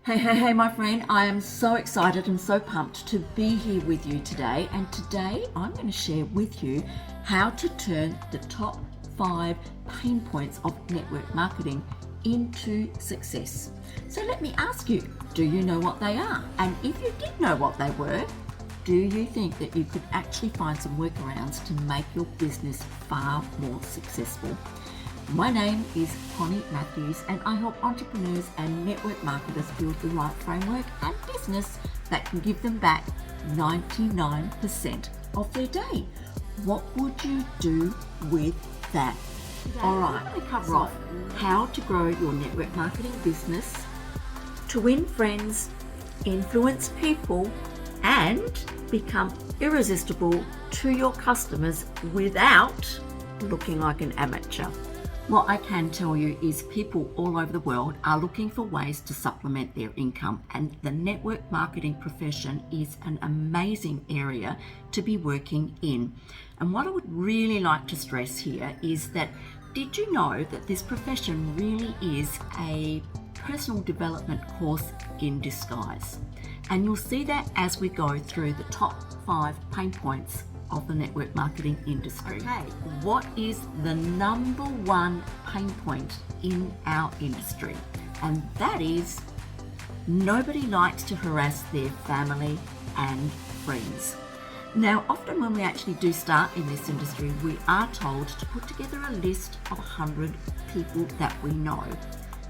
Hey, my friend, I am so excited and so pumped to be here with you today. And today I'm going to share with you how to turn the top 5 pain points of network marketing into success. So let me ask you, do you know what they are? And if you did know what they were, do you think that you could actually find some workarounds to make your business far more successful? My name is Connie Matthews and I help entrepreneurs and network marketers build the right framework and business that can give them back 99% of their day. What would you do with that? All right, I'm going to cover off how to grow your network marketing business, to win friends, influence people, and become irresistible to your customers without looking like an amateur. What I can tell you is people all over the world are looking for ways to supplement their income, and the network marketing profession is an amazing area to be working in. And what I would really like to stress here is that, did you know that this profession really is a personal development course in disguise? And you'll see that as we go through the top 5 pain points of the network marketing industry. Okay, what is the number 1 pain point in our industry? And that is, nobody likes to harass their family and friends. Now, often when we actually do start in this industry, we are told to put together a list of 100 people that we know.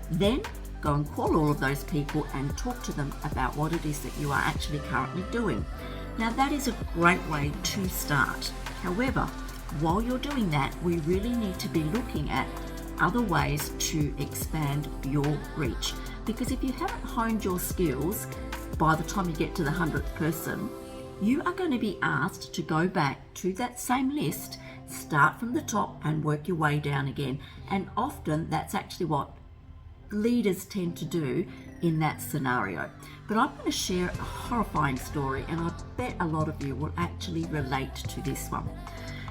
Then go and call all of those people and talk to them about what it is that you are actually currently doing. Now, that is a great way to start. However, while you're doing that, we really need to be looking at other ways to expand your reach. Because if you haven't honed your skills by the time you get to the 100th person, you are going to be asked to go back to that same list, start from the top and work your way down again. And often that's actually what leaders tend to do in that scenario. But I'm going to share a horrifying story, and I bet a lot of you will actually relate to this one.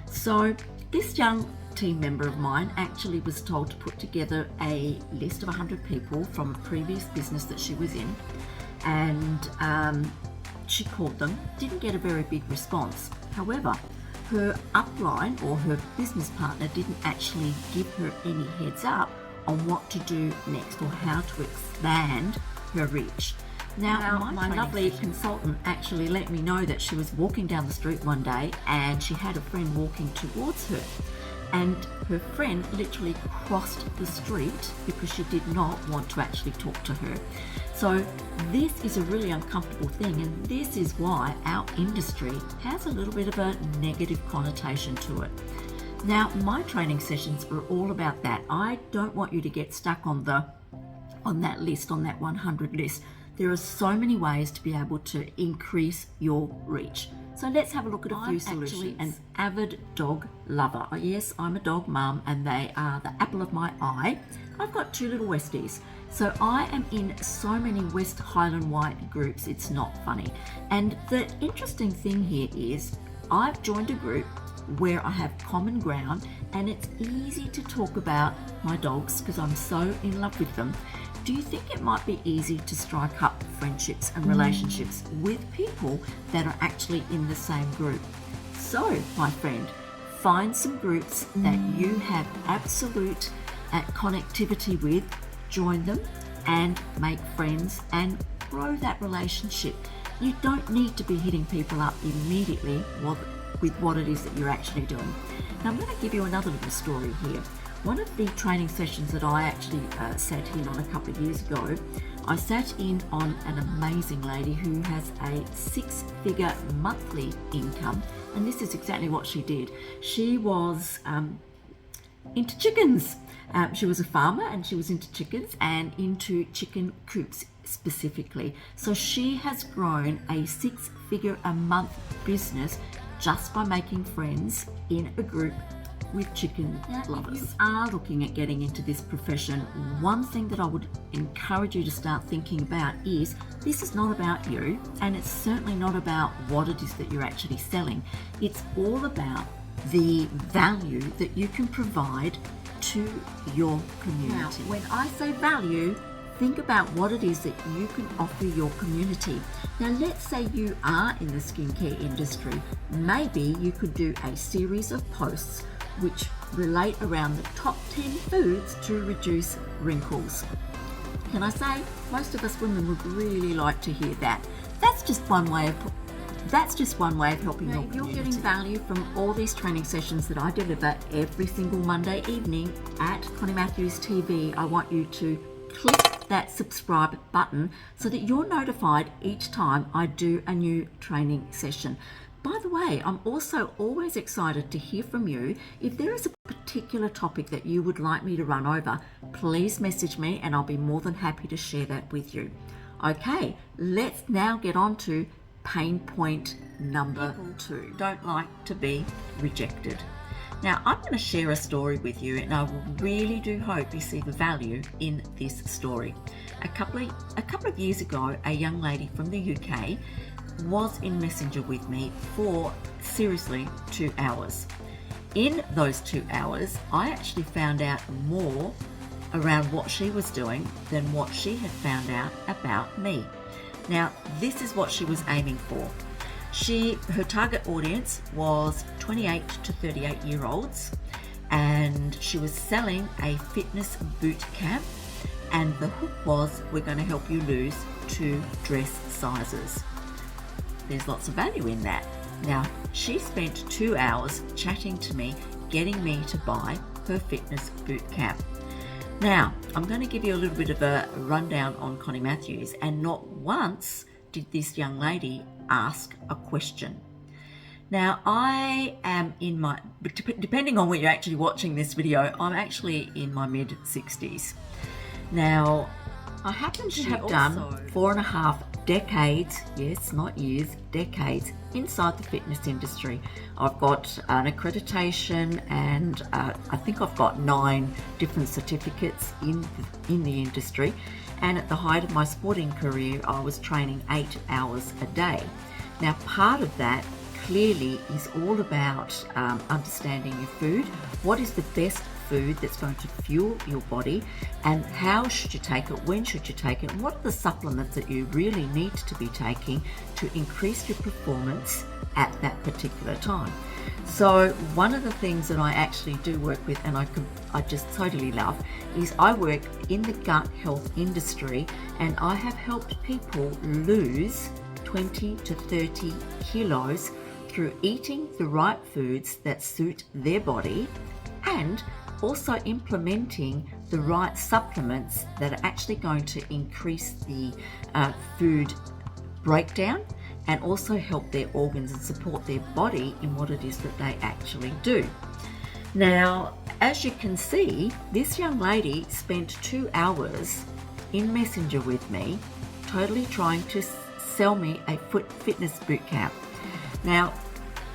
So this young team member of mine actually was told to put together a list of 100 people from a previous business that she was in, and she called them, didn't get a very big response. However, her upline or her business partner didn't actually give her any heads up on what to do next or how to expand her reach. Now my lovely consultant actually let me know that she was walking down the street one day and she had a friend walking towards her, and her friend literally crossed the street because she did not want to actually talk to her. So this is a really uncomfortable thing, and this is why our industry has a little bit of a negative connotation to it. Now, my training sessions are all about that. I don't want you to get stuck on that list, on that 100 list. There are so many ways to be able to increase your reach. So let's have a look at a few solutions. I'm actually an avid dog lover. Yes, I'm a dog mum, and they are the apple of my eye. I've got 2 little Westies. So I am in so many West Highland White groups, it's not funny. And the interesting thing here is I've joined a group where I have common ground, and it's easy to talk about my dogs because I'm so in love with them. Do you think it might be easy to strike up friendships and relationships with people that are actually in the same group? So, my friend, find some groups that you have absolute connectivity with, join them and make friends and grow that relationship. You don't need to be hitting people up immediately with what it is that you're actually doing. Now, I'm going to give you another little story here. One of the training sessions that I actually sat in on a couple of years ago, I sat in on an amazing lady who has a 6-figure monthly income, and this is exactly what she did. She was into chickens. She was a farmer and she was into chickens and into chicken coops specifically. So she has grown a 6-figure a month business just by making friends in a group with chicken lovers. If you are looking at getting into this profession, one thing that I would encourage you to start thinking about is this is not about you, and it's certainly not about what it is that you're actually selling. It's all about the value that you can provide to your community. Now, when I say value, think about what it is that you can offer your community. Now, let's say you are in the skincare industry. Maybe you could do a series of posts which relate around the top 10 foods to reduce wrinkles. Can I say, most of us women would really like to hear that. That's just one way of helping your community. If you're getting value from all these training sessions that I deliver every single Monday evening at Connie Matthews TV, I want you to click that subscribe button so that you're notified each time I do a new training session. By the way, I'm also always excited to hear from you. If there is a particular topic that you would like me to run over, please message me and I'll be more than happy to share that with you. Okay, let's now get on to pain point number 2. Don't like to be rejected. Now, I'm going to share a story with you, and I really do hope you see the value in this story. A couple of years ago, a young lady from the UK was in Messenger with me for seriously 2 hours. In those 2 hours, I actually found out more around what she was doing than what she had found out about me. Now, this is what she was aiming for. Her target audience was 28 to 38-year-olds, and she was selling a fitness boot camp, and the hook was, we're going to help you lose 2 dress sizes. There's lots of value in that. Now, she spent 2 hours chatting to me, getting me to buy her fitness boot camp. Now, I'm going to give you a little bit of a rundown on Connie Matthews, and not once did this young lady ask a question. Now, I am in my, depending on when you're actually watching this video, I'm actually in my mid-60s. Now, I happen to have done 4.5 decades, yes, not years, decades, inside the fitness industry. I've got an accreditation, and I think I've got 9 different certificates in the industry. And at the height of my sporting career, I was training 8 hours a day. Now, part of that clearly is all about understanding your food. What is the best food that's going to fuel your body, and how should you take it, when should you take it, and what are the supplements that you really need to be taking to increase your performance at that particular time. So one of the things that I actually do work with, and I just totally love, is I work in the gut health industry, and I have helped people lose 20 to 30 kilos through eating the right foods that suit their body, and also implementing the right supplements that are actually going to increase the food breakdown and also help their organs and support their body in what it is that they actually do. Now, as you can see, this young lady spent 2 hours in Messenger with me, totally trying to sell me a fitness boot camp. Now,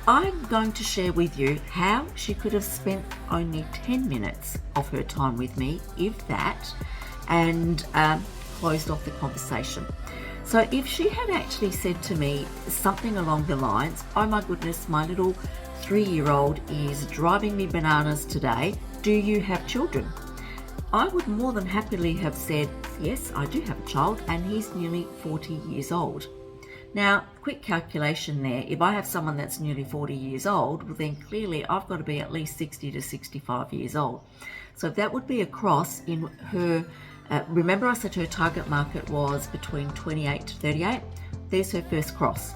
I'm going to share with you how she could have spent only 10 minutes of her time with me, if that, and closed off the conversation. So if she had actually said to me something along the lines, oh my goodness, my little 3-year-old is driving me bananas today, do you have children? I would more than happily have said, yes, I do have a child, and he's nearly 40 years old. Now, quick calculation there, if I have someone that's nearly 40 years old, well then clearly I've got to be at least 60 to 65 years old. So that would be across in her, remember I said her target market was between 28 to 38, there's her first cross.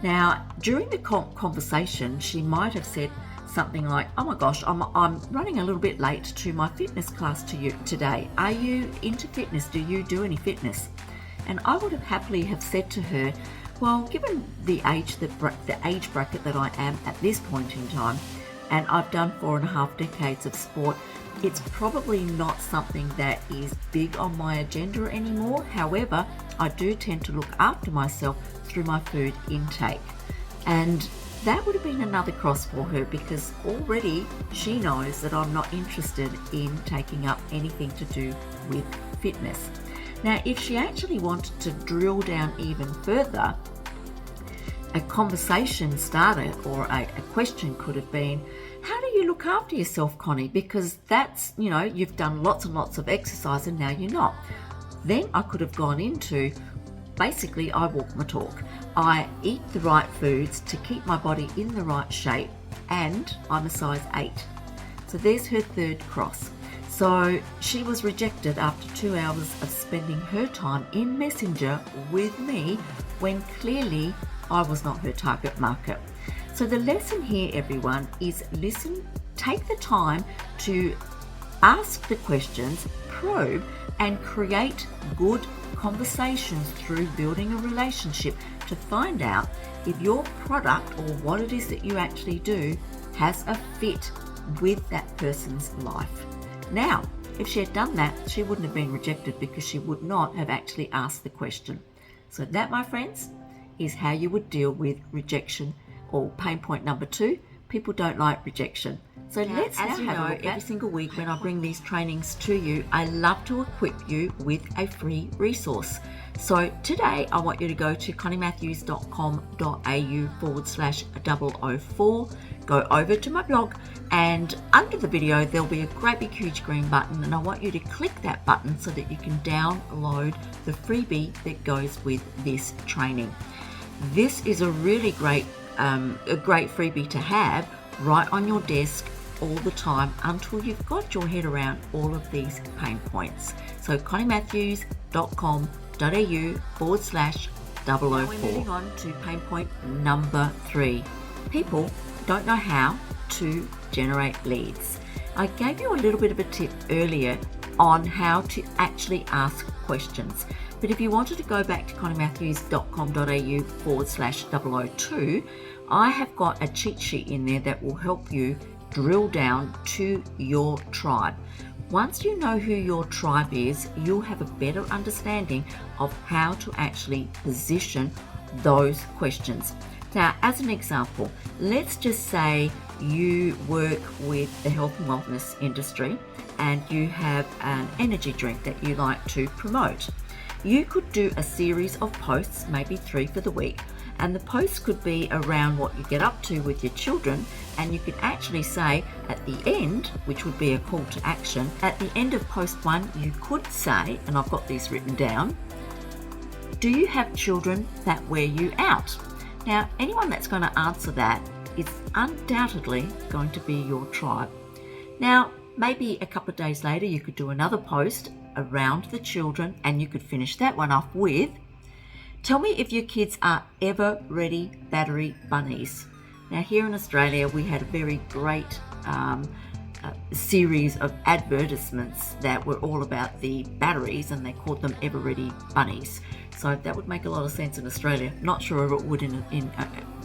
Now, during the conversation, she might have said something like, oh my gosh, I'm running a little bit late to my fitness class today. Are you into fitness? Do you do any fitness? And I would have happily have said to her, well, given the age bracket that I am at this point in time, and I've done 4.5 decades of sport, it's probably not something that is big on my agenda anymore. However, I do tend to look after myself through my food intake. And that would have been another cross for her, because already she knows that I'm not interested in taking up anything to do with fitness. Now, if she actually wanted to drill down even further, a conversation started, or a question could have been, how do you look after yourself, Connie? Because that's, you've done lots and lots of exercise and now you're not. Then I could have gone into, basically I walk my talk. I eat the right foods to keep my body in the right shape, and I'm a size 8. So there's her third cross. So she was rejected after 2 hours of spending her time in Messenger with me when clearly I was not her target market. So the lesson here, everyone, is listen, take the time to ask the questions, probe, and create good conversations through building a relationship to find out if your product or what it is that you actually do has a fit with that person's life. Now, if she had done that, she wouldn't have been rejected because she would not have actually asked the question. So that, my friends, is how you would deal with rejection, or pain point number 2. People don't like rejection. So let's now have a look. Every single week when I bring these trainings to you, I love to equip you with a free resource. So today I want you to go to conniematthews.com.au/004, go over to my blog, and under the video there'll be a great big huge green button, and I want you to click that button so that you can download the freebie that goes with this training. This is a really great freebie to have right on your desk all the time until you've got your head around all of these pain points. So conniematthews.com.au/004. Now we're moving on to pain point number 3. People don't know how to generate leads. I gave you a little bit of a tip earlier on how to actually ask questions. But if you wanted to go back to conniematthews.com.au/002, I have got a cheat sheet in there that will help you drill down to your tribe. Once you know who your tribe is, you'll have a better understanding of how to actually position those questions. Now, as an example, let's just say you work with the health and wellness industry and you have an energy drink that you like to promote. You could do a series of posts, maybe 3 for the week, and the posts could be around what you get up to with your children, and you could actually say at the end, which would be a call to action, at the end of post 1 you could say, and I've got these written down, do you have children that wear you out? Now, anyone that's going to answer that is undoubtedly going to be your tribe. Now, maybe a couple of days later you could do another post around the children, and you could finish that one off with, tell me if your kids are ever ready battery bunnies. Now, here in Australia we had a very great series of advertisements that were all about the batteries, and they called them ever ready bunnies. So that would make a lot of sense in Australia. Not sure if it would in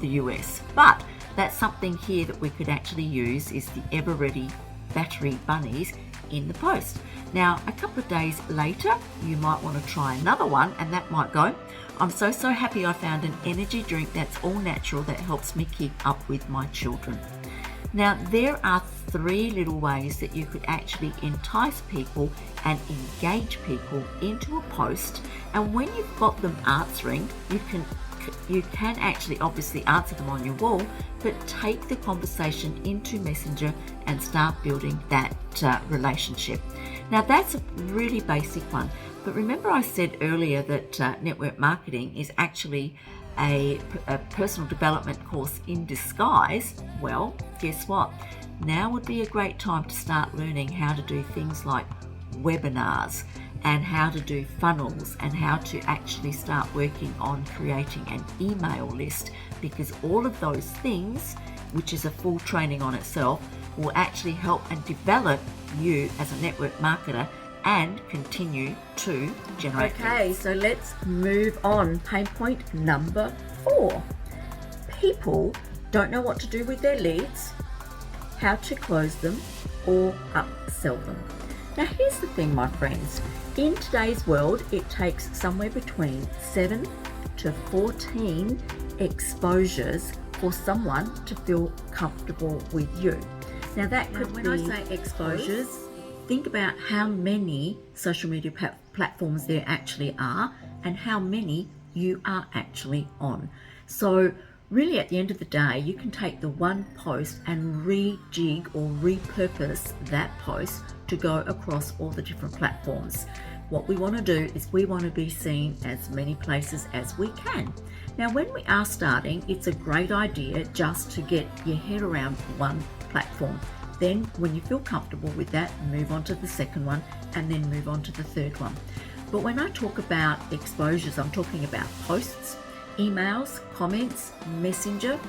the US, but that's something here that we could actually use, is the ever ready battery bunnies in the post. Now, a couple of days later you might want to try another one, and that might go, I'm so happy I found an energy drink that's all natural that helps me keep up with my children. Now, there are 3 little ways that you could actually entice people and engage people into a post, and when you've got them answering, you can actually obviously answer them on your wall, but take the conversation into Messenger and start building that relationship. Now, that's a really basic one, but remember I said earlier that network marketing is actually a personal development course in disguise. Well, guess what? Now would be a great time to start learning how to do things like webinars, and how to do funnels, and how to actually start working on creating an email list, because all of those things, which is a full training on itself, will actually help and develop you as a network marketer and continue to generate leads. So let's move on. Pain point number 4. People don't know what to do with their leads, how to close them, or upsell them. Now, here's the thing, my friends. In today's world, it takes somewhere between 7 to 14 exposures for someone to feel comfortable with you. Now, that could be, when I say exposures, think about how many social media platforms there actually are and how many you are actually on. So really, at the end of the day, you can take the one post and rejig or repurpose that post to go across all the different platforms. What we want to do is we want to be seen as many places as we can. Now, when we are starting, it's a great idea just to get your head around one platform. Then when you feel comfortable with that, move on to the second one and then move on to the third one. But when I talk about exposures, I'm talking about posts, emails, comments, messenger.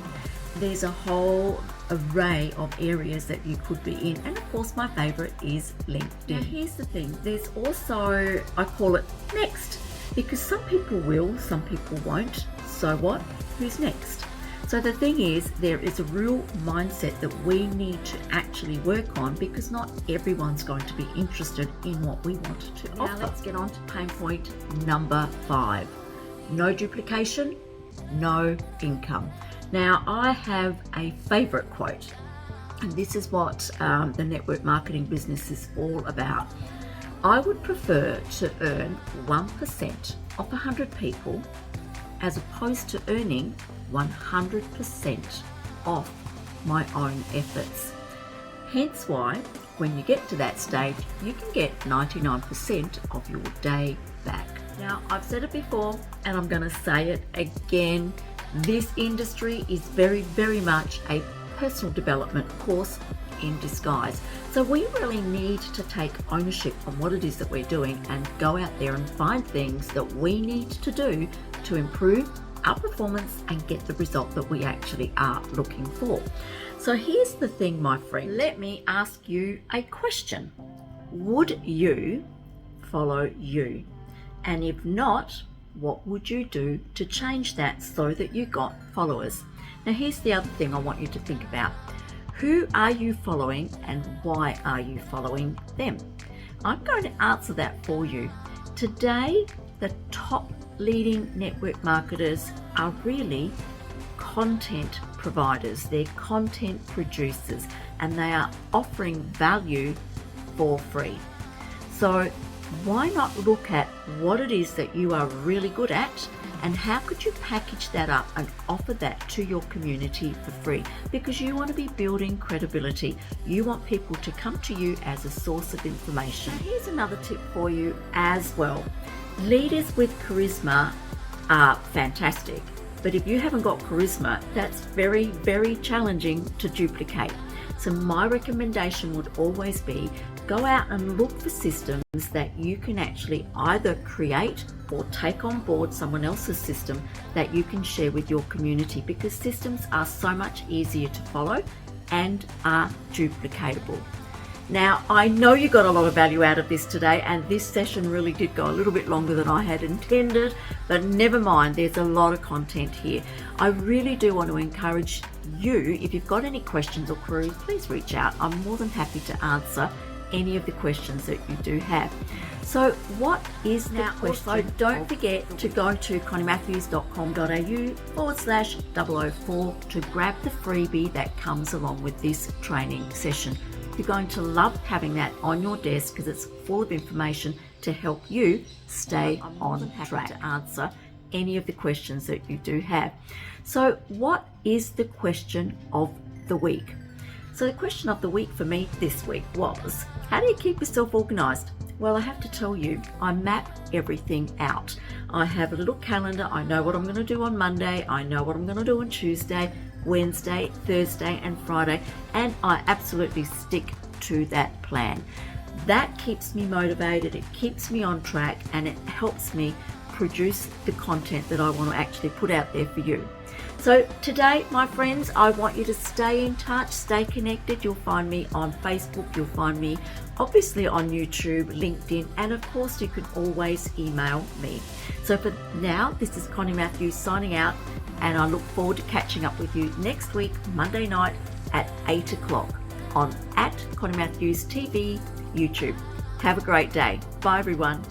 There's a whole array of areas that you could be in, and of course my favorite is LinkedIn. Now here's the thing, there's also, I call it next, because some people will, some people won't. So what? Who's next? So the thing is, there is a real mindset that we need to actually work on, because not everyone's going to be interested in what we want to offer. Now let's get on to pain point number 5. No duplication, no income. Now I have a favorite quote, and this is what the network marketing business is all about. I would prefer to earn 1% of 100 people as opposed to earning 100% of my own efforts. Hence why when you get to that stage, you can get 99% of your day back. Now, I've said it before and I'm going to say it again. This industry is very, very much a personal development course in disguise. So we really need to take ownership on what it is that we're doing and go out there and find things that we need to do to improve our performance and get the result that we actually are looking for. So here's the thing, my friend. Let me ask you a question. Would you follow you? And if not, what would you do to change that so that you got followers? Now here's the other thing I want you to think about. Who are you following and why are you following them? I'm going to answer that for you. Today, the top leading network marketers are really content providers. They're content producers and they are offering value for free. So why not look at what it is that you are really good at and how could you package that up and offer that to your community for free? Because you want to be building credibility. You want people to come to you as a source of information. Now, here's another tip for you as well. Leaders with charisma are fantastic, but if you haven't got charisma, that's very, very challenging to duplicate. So my recommendation would always be go out and look for systems that you can actually either create or take on board someone else's system that you can share with your community, because systems are so much easier to follow and are duplicatable. Now, I know you got a lot of value out of this today, and this session really did go a little bit longer than I had intended, but never mind, there's a lot of content here. I really do want to encourage you, if you've got any questions or queries, please reach out. I'm more than happy to answer any of the questions that you do have. So what is the question? Also, don't forget to go to conniematthews.com.au/004 to grab the freebie that comes along with this training session. You're going to love having that on your desk because it's full of information to help you stay on track to answer any of the questions that you do have. So what is the question of the week? So the question of the week for me this week was, how do you keep yourself organized? Well, I have to tell you, I map everything out. I have a little calendar. I know what I'm going to do on Monday. I know what I'm going to do on Tuesday, Wednesday, Thursday, and Friday, and I absolutely stick to that plan. That keeps me motivated, it keeps me on track, and it helps me produce the content that I want to actually put out there for you. So today, my friends, I want you to stay in touch, stay connected. You'll find me on Facebook, you'll find me obviously on YouTube, LinkedIn, and of course you can always email me. So for now, this is Connie Matthews signing out, and I look forward to catching up with you next week, Monday night at 8 o'clock on @Connie Matthews TV YouTube. Have a great day. Bye everyone.